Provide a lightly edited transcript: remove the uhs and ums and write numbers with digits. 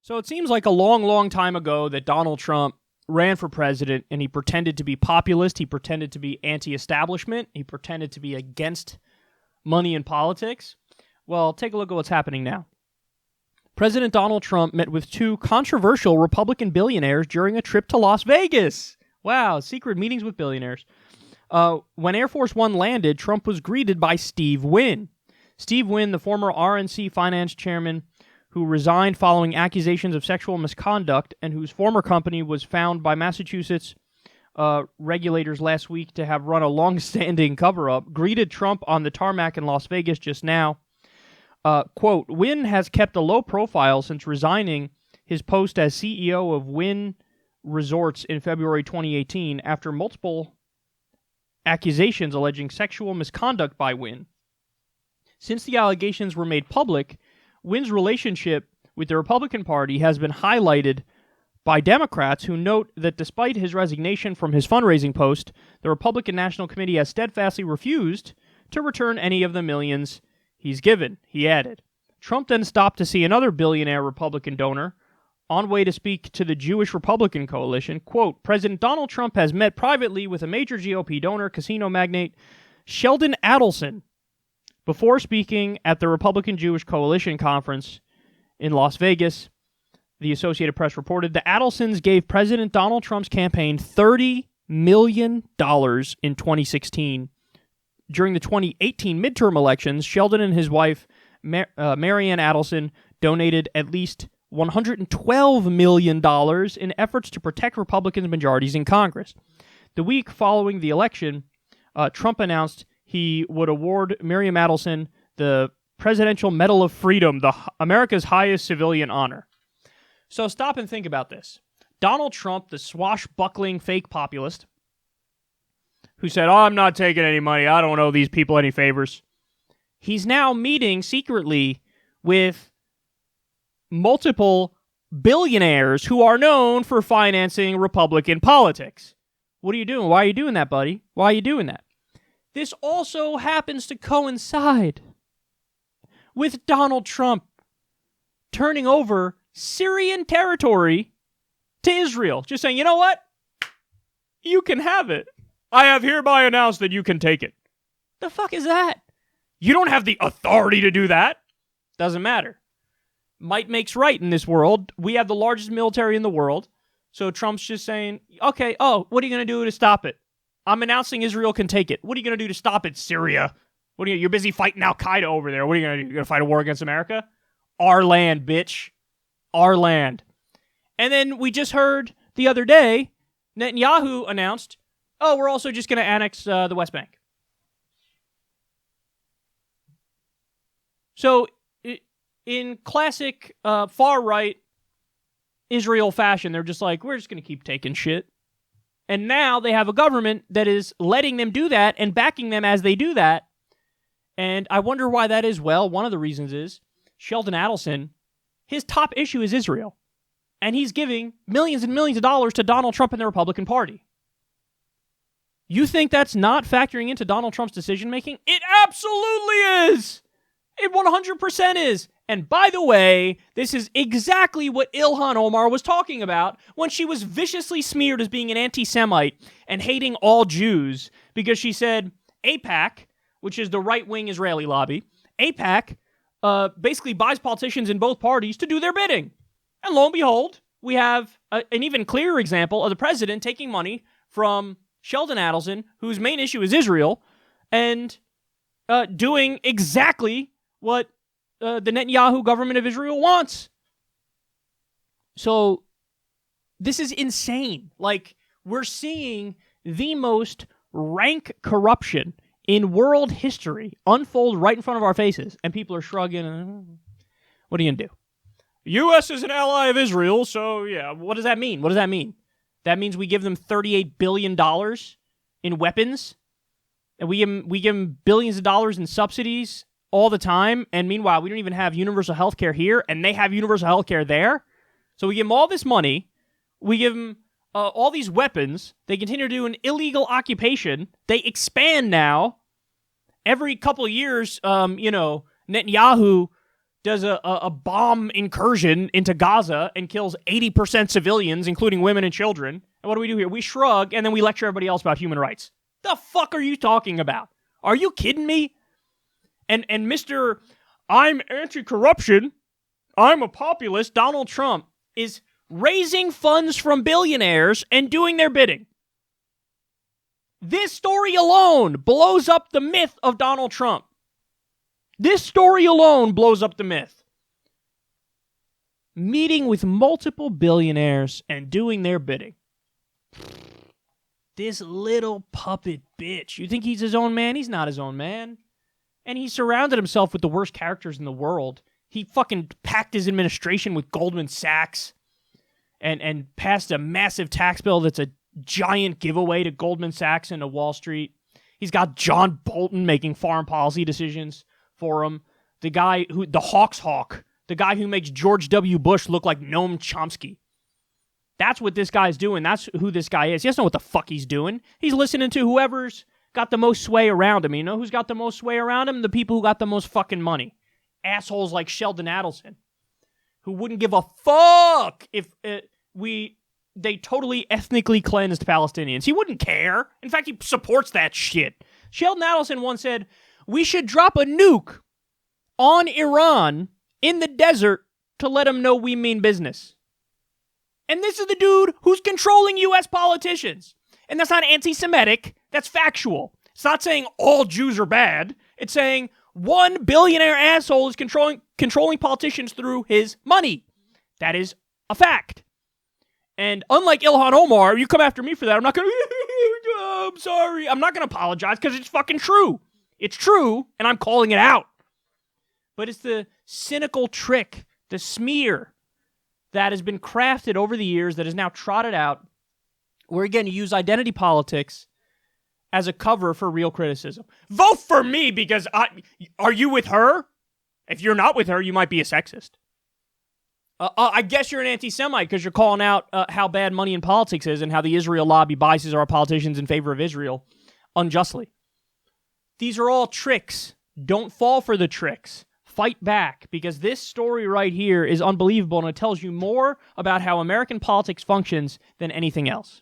So it seems like a long, long time ago that Donald Trump ran for president and he pretended to be populist, he pretended to be anti-establishment, he pretended to be against money in politics. Well, take a look at what's happening now. President Donald Trump met with two controversial Republican billionaires during a trip to Las Vegas. Wow, secret meetings with billionaires. When Air Force One landed, Trump was greeted by Steve Wynn. Steve Wynn, the former RNC finance chairman who resigned following accusations of sexual misconduct and whose former company was found by Massachusetts regulators last week to have run a long-standing cover-up, greeted Trump on the tarmac in Las Vegas just now. Quote, Wynn has kept a low profile since resigning his post as CEO of Wynn Resorts in February 2018 after multiple accusations alleging sexual misconduct by Wynn. Since the allegations were made public, Wynn's relationship with the Republican Party has been highlighted by Democrats who note that despite his resignation from his fundraising post, the Republican National Committee has steadfastly refused to return any of the millions he's given, he added. Trump then stopped to see another billionaire Republican donor on way to speak to the Jewish Republican Coalition. Quote, President Donald Trump has met privately with a major GOP donor, casino magnate Sheldon Adelson, before speaking at the Republican Jewish Coalition Conference in Las Vegas. The Associated Press reported the Adelsons gave President Donald Trump's campaign $30 million in 2016. During the 2018 midterm elections, Sheldon and his wife, Marianne Adelson, donated at least $112 million in efforts to protect Republicans' majorities in Congress. The week following the election, Trump announced he would award Miriam Adelson the Presidential Medal of Freedom, America's highest civilian honor. So stop and think about this. Donald Trump, the swashbuckling fake populist, who said, I'm not taking any money, I don't owe these people any favors. He's now meeting secretly with multiple billionaires who are known for financing Republican politics. What are you doing? Why are you doing that, buddy? Why are you doing that? This also happens to coincide with Donald Trump turning over Syrian territory to Israel. Just saying, you know what? You can have it. I have hereby announced that you can take it. The fuck is that? You don't have the authority to do that. Doesn't matter. Might makes right in this world. We have the largest military in the world. So Trump's just saying, okay, what are you going to do to stop it? I'm announcing Israel can take it. What are you going to do to stop it, Syria? You're busy fighting Al-Qaeda over there. What are you going to do? You're going to fight a war against America? Our land, bitch. Our land. And then we just heard the other day, Netanyahu announced, we're also just going to annex the West Bank. So, in classic far-right Israel fashion, they're just like, we're just going to keep taking shit. And now they have a government that is letting them do that and backing them as they do that. And I wonder why that is. Well, one of the reasons is Sheldon Adelson, his top issue is Israel. And he's giving millions and millions of dollars to Donald Trump and the Republican Party. You think that's not factoring into Donald Trump's decision-making? It absolutely is! It 100% is. And by the way, this is exactly what Ilhan Omar was talking about when she was viciously smeared as being an anti-Semite and hating all Jews because she said AIPAC, which is the right-wing Israeli lobby, AIPAC basically buys politicians in both parties to do their bidding. And lo and behold, we have an even clearer example of the president taking money from Sheldon Adelson, whose main issue is Israel, and doing exactly what the Netanyahu government of Israel wants. So this is insane. Like, we're seeing the most rank corruption in world history unfold right in front of our faces, and people are shrugging. What are you going to do? The U.S. is an ally of Israel, so yeah, what does that mean? What does that mean? That means we give them $38 billion in weapons, and we give them billions of dollars in subsidies all the time, and meanwhile, we don't even have universal health care here, and they have universal health care there. So we give them all this money, we give them all these weapons, they continue to do an illegal occupation, they expand now. Every couple of years, Netanyahu does a bomb incursion into Gaza and kills 80% civilians, including women and children. And what do we do here? We shrug, and then we lecture everybody else about human rights. The fuck are you talking about? Are you kidding me? And Mr. I'm anti-corruption, I'm a populist, Donald Trump, is raising funds from billionaires and doing their bidding. This story alone blows up the myth of Donald Trump. This story alone blows up the myth. Meeting with multiple billionaires and doing their bidding. This little puppet bitch. You think he's his own man? He's not his own man. And he surrounded himself with the worst characters in the world. He fucking packed his administration with Goldman Sachs and passed a massive tax bill that's a giant giveaway to Goldman Sachs and to Wall Street. He's got John Bolton making foreign policy decisions for him. The guy who, the Hawks Hawk, the guy who makes George W. Bush look like Noam Chomsky. That's what this guy's doing. That's who this guy is. He doesn't know what the fuck he's doing. He's listening to whoever's got the most sway around him. You know who's got the most sway around him? The people who got the most fucking money. Assholes like Sheldon Adelson, who wouldn't give a fuck if they totally ethnically cleansed Palestinians. He wouldn't care. In fact, he supports that shit. Sheldon Adelson once said, we should drop a nuke on Iran in the desert to let them know we mean business. And this is the dude who's controlling U.S. politicians. And that's not anti-Semitic. That's factual. It's not saying all Jews are bad. It's saying one billionaire asshole is controlling politicians through his money. That is a fact. And unlike Ilhan Omar, you come after me for that, I'm not going to, I'm sorry. I'm not going to apologize because it's fucking true. It's true, and I'm calling it out. But it's the cynical trick, the smear that has been crafted over the years that is now trotted out, where again, you use identity politics as a cover for real criticism. Vote for me because are you with her? If you're not with her, you might be a sexist. I guess you're an anti-Semite because you're calling out how bad money in politics is and how the Israel lobby biases our politicians in favor of Israel unjustly. These are all tricks. Don't fall for the tricks. Fight back, because this story right here is unbelievable, and it tells you more about how American politics functions than anything else.